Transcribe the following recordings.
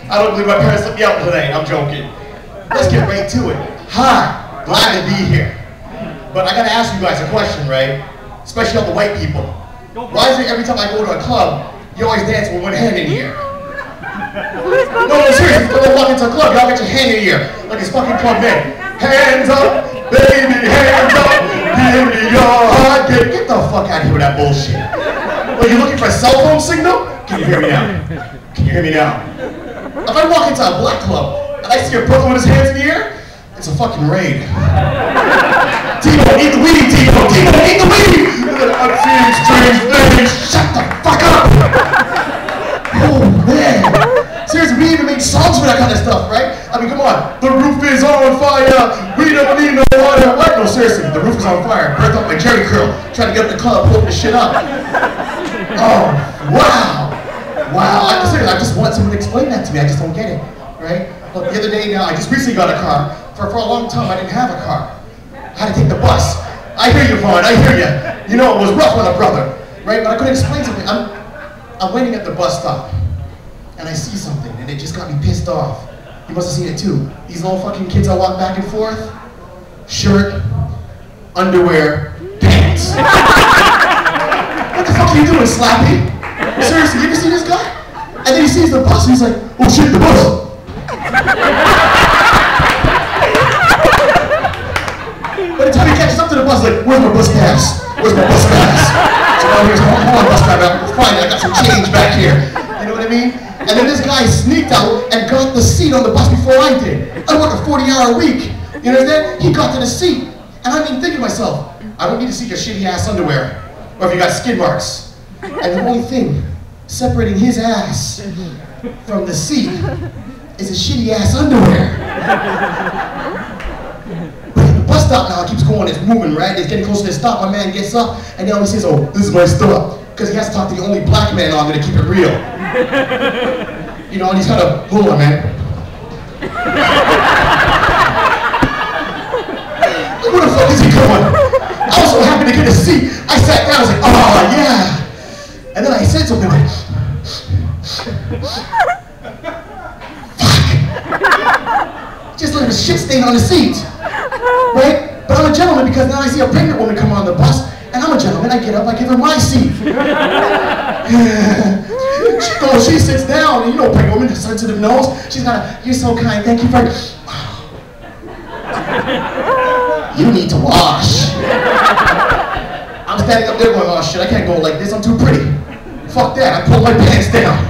I don't believe my parents let me out tonight. I'm joking. Let's get right to it. Hi, glad to be here. But I gotta ask you guys a question, right? Especially all the white people. Why is it every time I go to a club, you always dance with one hand in the air? No, seriously, when I walk into a club, y'all get your hand in the air, like it's fucking Club Med. Hands up, baby, hands up, give me your heart. Get the fuck out of here with that bullshit. Well, you looking for a cell phone signal? Can you hear me now? Can you hear me now? If I walk into a black club and I see a brother with his hands in the air, it's a fucking raid. T-Bone, eat the weed, T-Bone, T-Bone, eat the weed! I'm seeing strange things. Shut the fuck up! Oh, man. Seriously, we even make songs for that kind of stuff, right? I mean, come on. The roof is on fire. We don't need no water. What? No, seriously, the roof is on fire. Burnt up my Jerry curl. Trying to get up the club, pulling the shit up. Oh, wow. Wow. Seriously, I just want someone to explain that to me. I just don't get it, right? Look, the other day now, I just recently got a car. For a long time, I didn't have a car. I had to take the bus. I hear you, Vaughn. I hear you. You know, it was rough on a brother, right? But I couldn't explain something. I'm waiting at the bus stop. And I see something, and it just got me pissed off. You must have seen it too. These little fucking kids that walk back and forth. Shirt, underwear, pants. What the fuck are you doing, Slappy? Seriously, you ever see this guy? And then he sees the bus, and he's like, oh shit, the bus. By the time he catches up to the bus, like, where's my bus pass? Where's my bus pass? So now here's, hold on, bus driver, fine, I got some change back here. You know what I mean? And then this guy sneaked out and got the seat on the bus before I did. I work a 40-hour week. You understand? He got to the seat. And I'm even thinking to myself, I don't need to see your shitty ass underwear. Or if you got skid marks. And the only thing separating his ass from the seat is his shitty ass underwear. But the bus stop now keeps going, it's moving, right? It's getting close to the stop. My man gets up and now he says, oh, this is my stop. Because he has to talk to the only black man on there to keep it real. You know, and he's kind of, hold on, man. Where the fuck is he going? I was so happy to get a seat. I sat down, I was like, oh, yeah. And then I said something like, fuck. Just let a shit stain on the seat. Right? But I'm a gentleman because now I see a pregnant woman come on the bus. And I'm a gentleman, I get up, I give her my seat. She sits down, and you know, pregnant woman, sensitive nose. She's got a, you're so kind, thank you very much. You need to wash. I'm standing up there going, oh shit, I can't go like this, I'm too pretty. Fuck that, I pull my pants down.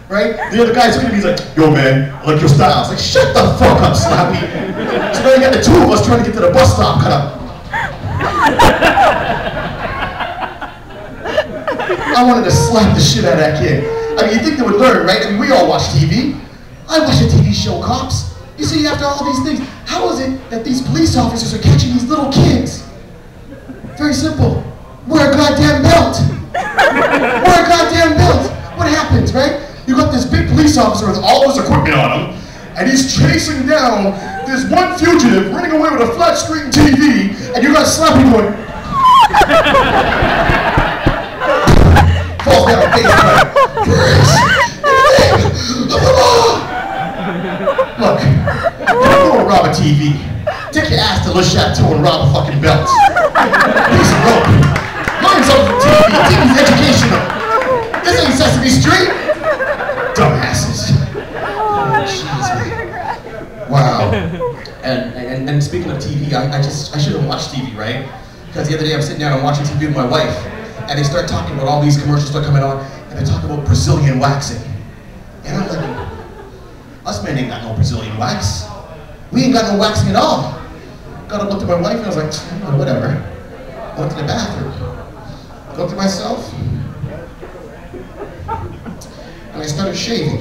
Right? The other guy's looking at me, he's like, yo man, I like your style. I was like, shut the fuck up, Slappy. So now you got the two of us trying to get to the bus stop, cut up. I wanted to slap the shit out of that kid. I mean, you think they would learn, right? I mean, we all watch TV. I watch a TV show, Cops. You see, after all these things, how is it that these police officers are catching these little kids? Very simple. Wear a goddamn belt. Wear a goddamn belt. What happens, right? You got this big police officer with all his equipment on him, and he's chasing down this one fugitive running away with a flat screen TV, and you got Slappy going, falls down face like, look, don't go and rob a TV. Take your ass to Le Chateau and rob a fucking belt. Piece of rope. Learn something from TV. TV's educational. This ain't Sesame Street. Dumbasses. Oh, jeez, man. Wow. And speaking of TV, I should have watched TV, right? Because the other day I'm sitting down and watching TV with my wife. And they start talking about all these commercials that are coming on, and they talk about Brazilian waxing. And I'm like, us men ain't got no Brazilian wax. We ain't got no waxing at all. Got up, looked at my wife, and I was like, oh, whatever. I went to the bathroom, looked at myself, and I started shaving.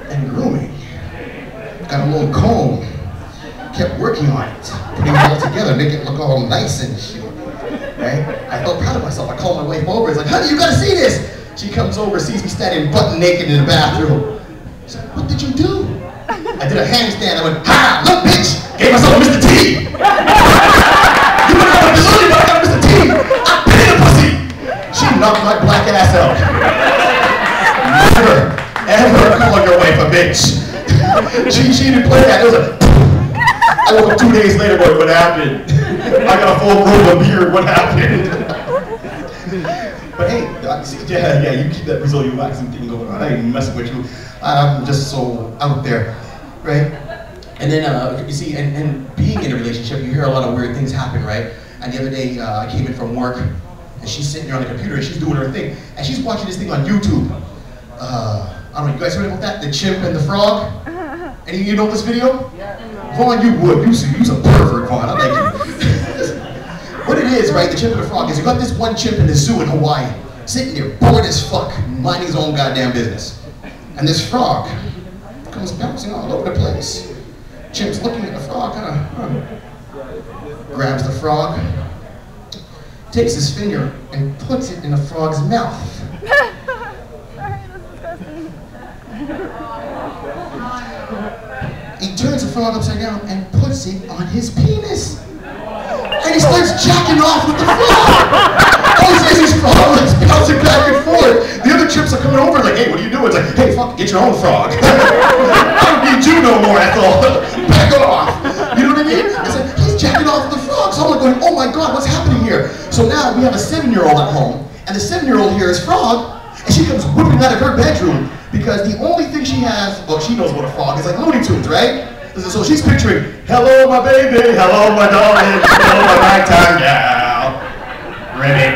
And grooming. Got a little comb. Kept working on it, putting it all together, make it look all nice and shit. Right? I felt proud of myself. I called my wife over. It's like, honey, you gotta see this. She comes over, sees me standing butt naked in the bathroom. She's like, what did you do? I did a handstand. I went, ha! Look, bitch! Gave myself a Mr. T! You wouldn't have a Brazilian, but I got a Mr. T! I paid the pussy! She knocked my black ass out. Never She didn't play that. It was a... I woke up 2 days later going, what happened? I got a full room of beard, what happened? But hey, yeah, you keep that Brazilian waxing thing going on. I ain't messing with you. I'm just so out there, right? And then, you see, and being in a relationship, you hear a lot of weird things happen, right? And the other day, I came in from work, and she's sitting there on the computer, and she's doing her thing. And she's watching this thing on YouTube. I don't know, you guys heard about that? The chimp and the frog? Any of you know this video? Yeah. Vaughn, you would. You's a pervert, Vaughn. I like you. What it is, right, the chimp and the frog, is you got this one chimp in the zoo in Hawaii, sitting there, bored as fuck, minding his own goddamn business. And this frog comes bouncing all over the place. Chimp's looking at the frog, grabs the frog, takes his finger and puts it in the frog's mouth. He turns the frog upside down and puts it on his penis. And he starts jacking off with the frog. All he sees is frog legs bouncing back and forth. The other chimps are coming over like, hey, what are you doing? It's like, hey, fuck, get your own frog. I don't need you no more, Ethel. Back off. You know what I mean? It's like, he's jacking off with the frog. So I'm like going, oh my God, what's happening here? So now we have a 7-year-old at home, and the 7-year-old here is Frog, and she comes whipping out of her bedroom because the only thing she has, well, she knows what a frog is, like Looney Tunes, right? So she's picturing, hello my baby, hello my darling, hello my nighttime gal. Ready?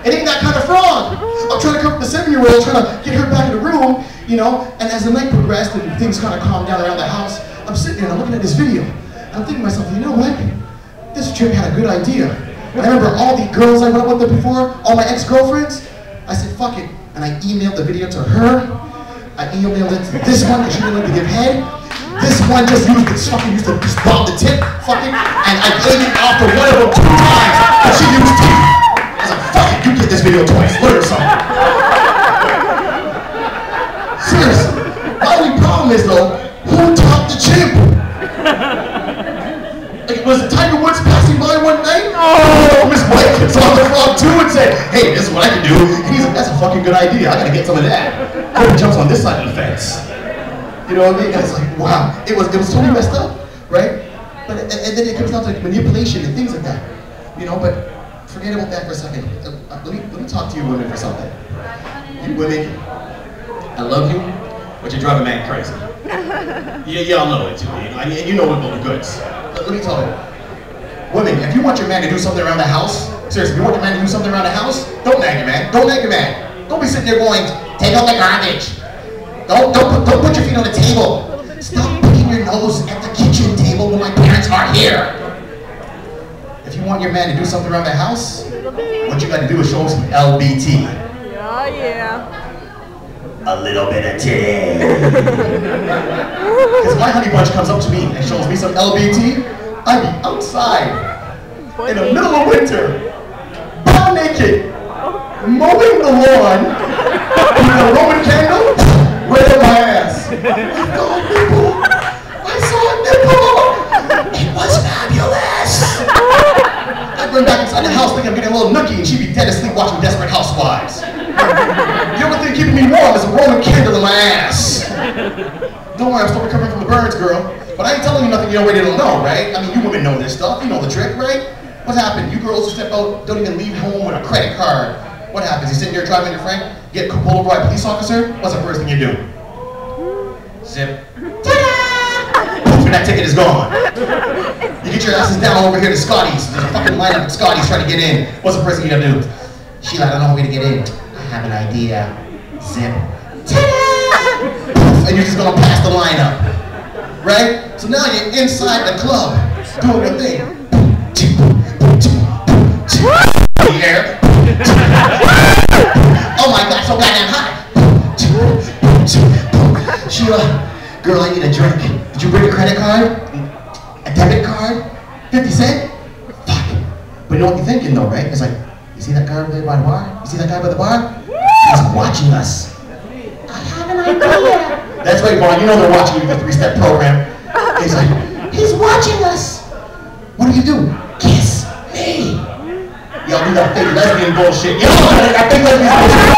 It ain't that kind of frog. I'm trying to come up with the 7-year-old, trying to get her back in the room, you know, and as the night progressed and things kind of calmed down around the house, I'm sitting there and I'm looking at this video. And I'm thinking to myself, you know what? This chick had a good idea. I remember all the girls I went with there before, all my ex-girlfriends. I said, fuck it. And I emailed the video to her. I emailed it to this one because she didn't like to give head. This one just used to just bomb the tip, fucking, and I gave it off to one of them 2 times, and she used teeth. I was like, fuck it, you get this video twice, learn something. Seriously, my only problem is though, who taught the chimp? Like, was it Tiger Woods passing by one night? Oh, Miss White saw the frog too and said, hey, this is what I can do. And he's like, that's a fucking good idea, I gotta get some of that. I hope he jumps on this side of the fence. You know what I mean? I was like, wow, it was totally messed up, right? But and then it comes down to like manipulation and things like that, you know. But forget about that for a second. Let me talk to you women for something. You women, I love you, but you drive a man crazy. Y'all know it too. You know? I mean, you know about the goods. Let me tell you, women, if you want your man to do something around the house, seriously, if you want your man to do something around the house, don't nag your man. Don't nag your man. Don't be sitting there going, take out the garbage. Don't put your feet on the table. Stop picking your nose at the kitchen table when my parents are here. If you want your man to do something around the house, what you got to do is show him some LBT. Oh yeah. A little bit of titty. Because my honey bunch comes up to me and shows me some LBT, I'd be outside in the middle of winter, butt naked, mowing the lawn with a Roman candle right up my ass. I saw a nipple. It was fabulous. I'd run back inside the house thinking I'm getting a little nookie and she'd be dead asleep watching Desperate Housewives. The only thing keeping me warm is a Roman candle in my ass. Don't worry, I'm still recovering from the burns, girl. But I ain't telling you nothing you already don't know, right? I mean, you women know this stuff. You know the trick, right? What happened? You girls who step out don't even leave home with a credit card. What happens? You sitting there driving your friend, get pulled over by a police officer, what's the first thing you do? Zip. Ta-da! Poof, and that ticket is gone. You get your asses down over here to Scotty's. There's a fucking lineup at Scotty's trying to get in. What's the first thing you gotta do? Sheila, I don't know how to get in. I have an idea. Zip. Ta-da! Poof, and you're just gonna pass the lineup. Right? So now you're inside the club, doing your thing. In the air. Oh my God, so goddamn hot. Sheila, girl, I need a drink. Did you bring a credit card? A debit card? 50 cents? Fuck. But you know what you're thinking though, right? It's like, you see that guy over there by the bar? You see that guy by the bar? He's watching us. I have an idea. That's right, Vaughn, you know they're watching you with the 3-step program. He's like, he's watching us. What do? Kiss me. Y'all do that fake lesbian bullshit. Y'all know that fake lesbian bullshit.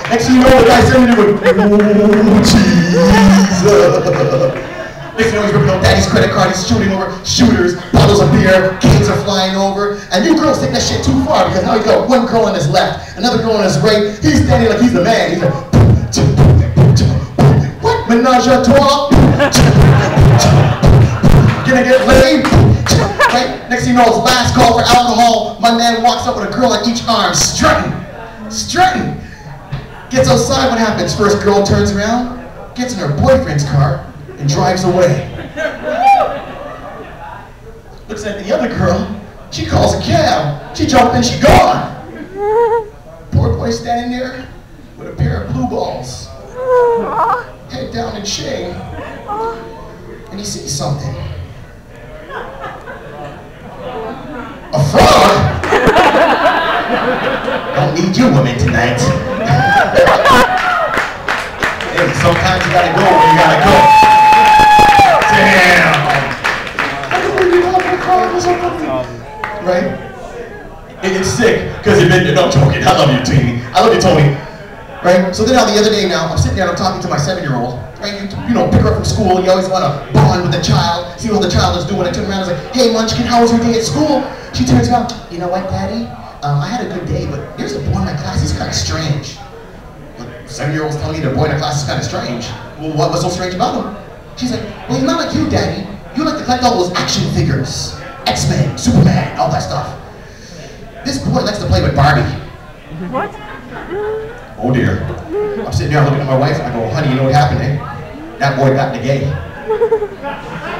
Next thing you know, the guy's sending you with, ooh, cheese. cars shooting over, shooters, bottles of beer, cans are flying over, and you girls take that shit too far because now you got one girl on his left, another girl on his right. He's standing like he's the man. He's like, what? Menage a trois? Gonna get laid? Right? Next thing you know, it's last call for alcohol. My man walks up with a girl on each arm, strutting. Gets outside, what happens? First girl turns around, gets in her boyfriend's car, and drives away. Looks at the other girl, she calls a cab. She jumped in, she gone. Poor boy standing there with a pair of blue balls, head down in shame, and he sees something. A frog? Don't need you women tonight. Hey, sometimes you gotta go where you gotta go. Damn! I can't believe you love the frog or something. Right? It's sick, because you've been, no, I'm joking. I love you, Tony. I love you, Tony. Right? So then the other day now, I'm sitting there and I'm talking to my 7-year-old. Right? You know, pick her up from school, you always want to bond with the child, see what the child is doing. I turn around and I was like, hey, Munchkin, how was your day at school? She turns around, you know what, Daddy? I had a good day, but there's a boy in my class, he's kind of strange. 7-year-old's telling me the boy in the class is kind of strange. Well, what was so strange about him? She's like, well, he's not like you, Daddy. You like to collect all those action figures. X-Men, Superman, all that stuff. This boy likes to play with Barbie. What? Oh dear. I'm sitting there looking at my wife and I go, honey, you know what happened, eh? That boy got the gay.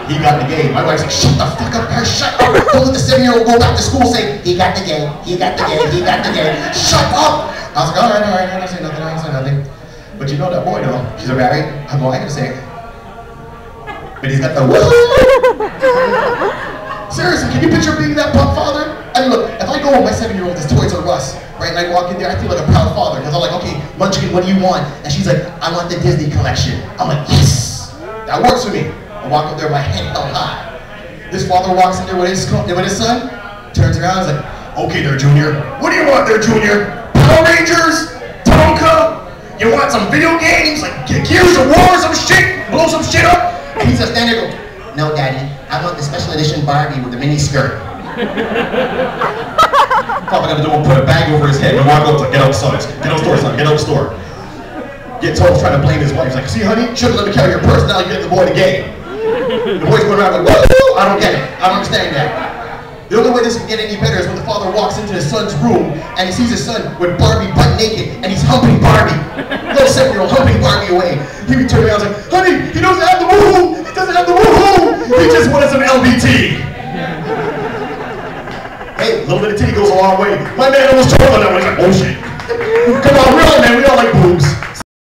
He got the gay. My wife's like, shut the fuck up, her, shut up. Don't let the 7-year-old go back to school saying, he got the gay, he got the gay, he got the gay. Shut up! I was like, all right, I don't say nothing. But you know that boy though, she's a married. I'm going, I ain't gonna say it. But he's got the Seriously, can you picture being that punk father? I mean, look, if I go with my 7-year-old to Toys R Us, right, and I walk in there, I feel like a proud father, because I'm like, okay, Munchkin, what do you want? And she's like, I want the Disney collection. I'm like, yes! That works for me. I walk up there, my head held high. This father walks in there with his son, turns around, and is like, okay there, Junior. What do you want there, Junior? Power Rangers? Tonka? You want some video games? Like Gears of War, some shit? Blow some shit up? And he's just standing there going, no, Daddy, I want the special edition Barbie with the mini skirt. Papa got to do put a bag over his head and walk up to get out the store, get out the store. Gets home trying to blame his wife. He's like, see, honey, should've let me carry your purse, now you get the boy the game. The boy's going around like, woo! I don't get it. I don't understand that. The only way this can get any better is when the father walks into his son's room and he sees his son with Barbie butt naked and he's humping Barbie. Little 7-year-old humping Barbie away. He would turn around and like, honey, he doesn't have the woohoo! He doesn't have the woohoo! He just wanted some LBT. Hey, a little bit of titty goes a long way. My man almost told on that one. He's like, oh shit. Come on, really, man, we all like